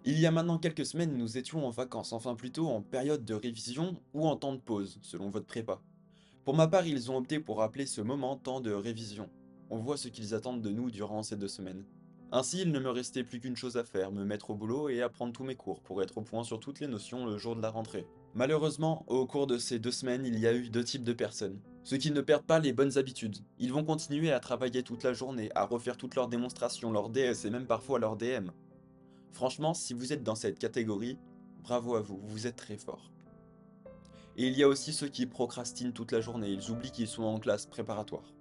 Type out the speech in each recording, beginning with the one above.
Il y a maintenant quelques semaines, nous étions en vacances, enfin plutôt en période de révision ou en temps de pause, selon votre prépa. Pour ma part, ils ont opté pour appeler ce moment temps de révision. On voit ce qu'ils attendent de nous durant ces 2 semaines. Ainsi, il ne me restait plus qu'une chose à faire, me mettre au boulot et apprendre tous mes cours pour être au point sur toutes les notions le jour de la rentrée. Malheureusement, au cours de ces 2 semaines, il y a eu deux types de personnes. Ceux qui ne perdent pas les bonnes habitudes. Ils vont continuer à travailler toute la journée, à refaire toutes leurs démonstrations, leurs DS et même parfois leurs DM. Franchement, si vous êtes dans cette catégorie, bravo à vous, vous êtes très fort. Et il y a aussi ceux qui procrastinent toute la journée, ils oublient qu'ils sont en classe préparatoire.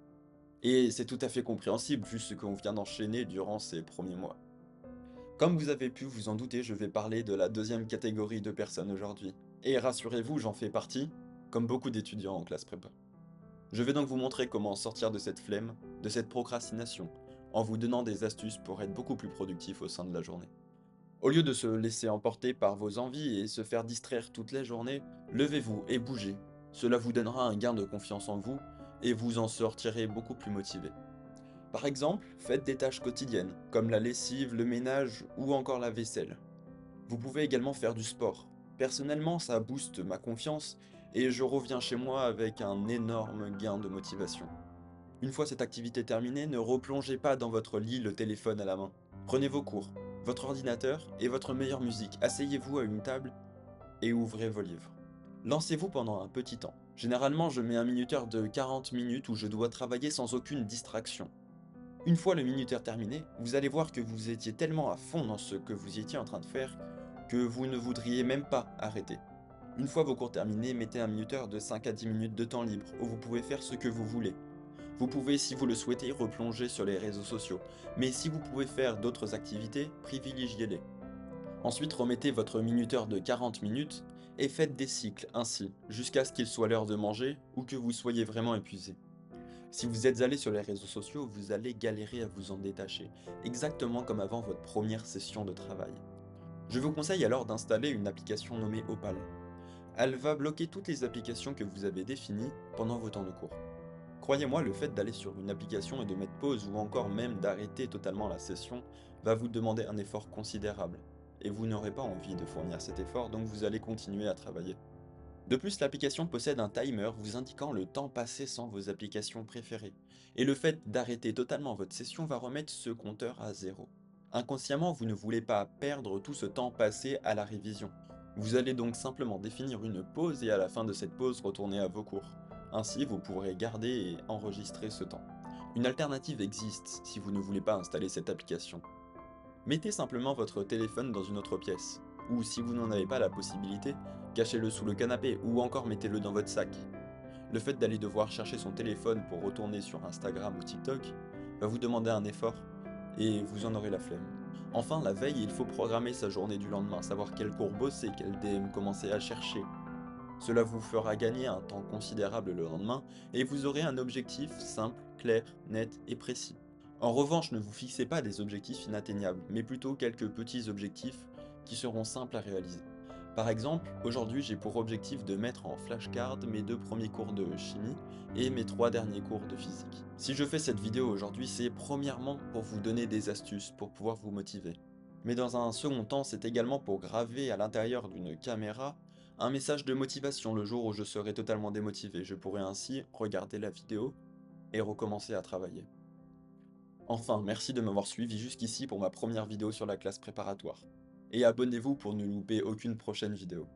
Et c'est tout à fait compréhensible vu ce qu'on vient d'enchaîner durant ces premiers mois. Comme vous avez pu vous en douter, je vais parler de la deuxième catégorie de personnes aujourd'hui. Et rassurez-vous, j'en fais partie, comme beaucoup d'étudiants en classe prépa. Je vais donc vous montrer comment sortir de cette flemme, de cette procrastination, en vous donnant des astuces pour être beaucoup plus productif au sein de la journée. Au lieu de se laisser emporter par vos envies et se faire distraire toute la journée, levez-vous et bougez. Cela vous donnera un gain de confiance en vous et vous en sortirez beaucoup plus motivé. Par exemple, faites des tâches quotidiennes, comme la lessive, le ménage ou encore la vaisselle. Vous pouvez également faire du sport. Personnellement, ça booste ma confiance et je reviens chez moi avec un énorme gain de motivation. Une fois cette activité terminée, ne replongez pas dans votre lit le téléphone à la main. Prenez vos cours, votre ordinateur et votre meilleure musique. Asseyez-vous à une table et ouvrez vos livres. Lancez-vous pendant un petit temps. Généralement, je mets un minuteur de 40 minutes où je dois travailler sans aucune distraction. Une fois le minuteur terminé, vous allez voir que vous étiez tellement à fond dans ce que vous étiez en train de faire que vous ne voudriez même pas arrêter. Une fois vos cours terminés, mettez un minuteur de 5 à 10 minutes de temps libre où vous pouvez faire ce que vous voulez. Vous pouvez, si vous le souhaitez, replonger sur les réseaux sociaux, mais si vous pouvez faire d'autres activités, privilégiez-les. Ensuite, remettez votre minuteur de 40 minutes et faites des cycles ainsi, jusqu'à ce qu'il soit l'heure de manger ou que vous soyez vraiment épuisé. Si vous êtes allé sur les réseaux sociaux, vous allez galérer à vous en détacher, exactement comme avant votre première session de travail. Je vous conseille alors d'installer une application nommée Opal. Elle va bloquer toutes les applications que vous avez définies pendant vos temps de cours. Croyez-moi, le fait d'aller sur une application et de mettre pause ou encore même d'arrêter totalement la session va vous demander un effort considérable. Et vous n'aurez pas envie de fournir cet effort, donc vous allez continuer à travailler. De plus, l'application possède un timer vous indiquant le temps passé sans vos applications préférées. Et le fait d'arrêter totalement votre session va remettre ce compteur à zéro. Inconsciemment, vous ne voulez pas perdre tout ce temps passé à la révision. Vous allez donc simplement définir une pause et à la fin de cette pause retourner à vos cours. Ainsi, vous pourrez garder et enregistrer ce temps. Une alternative existe si vous ne voulez pas installer cette application. Mettez simplement votre téléphone dans une autre pièce. Ou si vous n'en avez pas la possibilité, cachez-le sous le canapé ou encore mettez-le dans votre sac. Le fait d'aller devoir chercher son téléphone pour retourner sur Instagram ou TikTok va vous demander un effort et vous en aurez la flemme. Enfin, la veille, il faut programmer sa journée du lendemain, savoir quel cours bosser, quel DM commencer à chercher. Cela vous fera gagner un temps considérable le lendemain et vous aurez un objectif simple, clair, net et précis. En revanche, ne vous fixez pas des objectifs inatteignables, mais plutôt quelques petits objectifs qui seront simples à réaliser. Par exemple, aujourd'hui j'ai pour objectif de mettre en flashcard mes 2 premiers cours de chimie et mes 3 derniers cours de physique. Si je fais cette vidéo aujourd'hui, c'est premièrement pour vous donner des astuces pour pouvoir vous motiver. Mais dans un second temps, c'est également pour graver à l'intérieur d'une caméra un message de motivation le jour où je serai totalement démotivé. Je pourrai ainsi regarder la vidéo et recommencer à travailler. Enfin, merci de m'avoir suivi jusqu'ici pour ma première vidéo sur la classe préparatoire. Et abonnez-vous pour ne louper aucune prochaine vidéo.